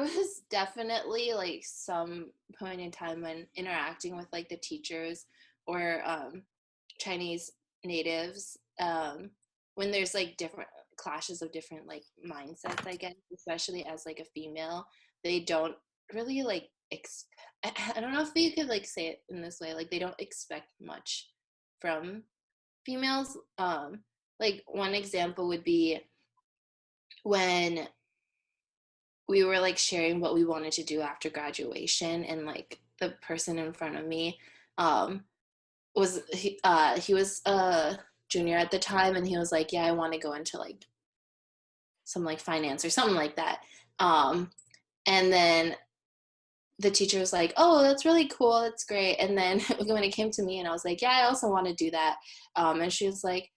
was definitely like some point in time when interacting with like the teachers or Chinese natives, when there's like different clashes of different like mindsets, I guess, especially as like a female, they don't really like I don't know if you could like say it in this way, like they don't expect much from females. Like one example would be when we were like sharing what we wanted to do after graduation, and like the person in front of me um he was a junior at the time, and he was like, yeah, I want to go into like some like finance or something like that. And then the teacher was like, oh, that's really cool, that's great. And then when it came to me and I was like, yeah, I also want to do that, and she was like,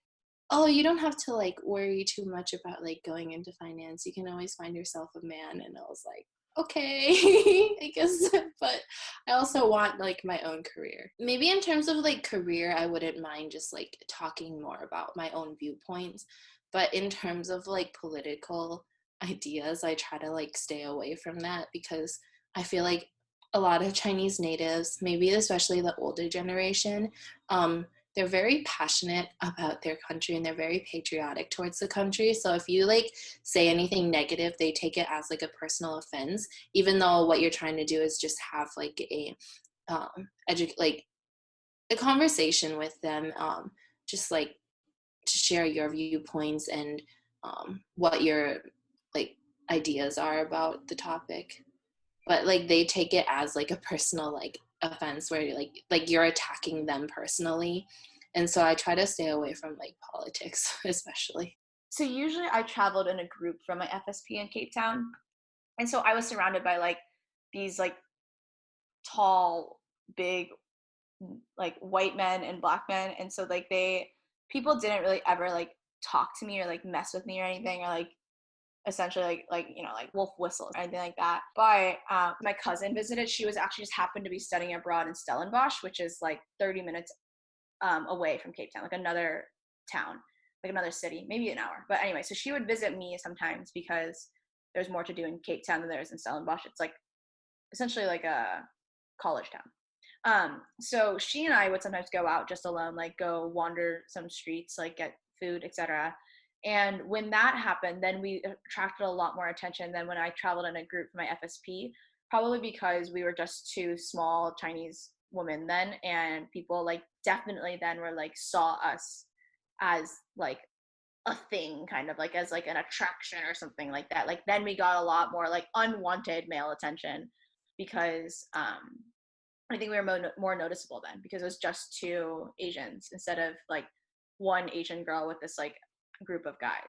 oh, you don't have to like worry too much about like going into finance. You can always find yourself a man. And I was like, okay, I guess. But I also want like my own career. Maybe in terms of like career, I wouldn't mind just like talking more about my own viewpoints. But in terms of like political ideas, I try to like stay away from that because I feel like a lot of Chinese natives, maybe especially the older generation, they're very passionate about their country and they're very patriotic towards the country. So if you like say anything negative, they take it as like a personal offense, even though what you're trying to do is just have like a like a conversation with them, just like to share your viewpoints and what your like ideas are about the topic. But like they take it as like a personal like offense where like you're attacking them personally. And so I try to stay away from like politics especially. So usually I traveled in a group from my FSP in Cape Town. And so I was surrounded by like these like tall, big, like white men and black men. And so like people didn't really ever like talk to me or like mess with me or anything, or like essentially like like wolf whistles or anything like that. But my cousin visited. She was actually just happened to be studying abroad in Stellenbosch, which is like 30 minutes away from Cape Town, like another town, like another city, maybe an hour. But anyway, so she would visit me sometimes because there's more to do in Cape Town than there is in Stellenbosch. It's like essentially like a college town. So she and I would sometimes go out just alone, like go wander some streets, like get food, etc. And when that happened, then we attracted a lot more attention than when I traveled in a group for my FSP, probably because we were just two small Chinese women then, and people like definitely then were like saw us as like a thing, kind of like as like an attraction or something like that. Like then we got a lot more like unwanted male attention because I think we were more noticeable then because it was just two Asians instead of like one Asian girl with this like group of guys.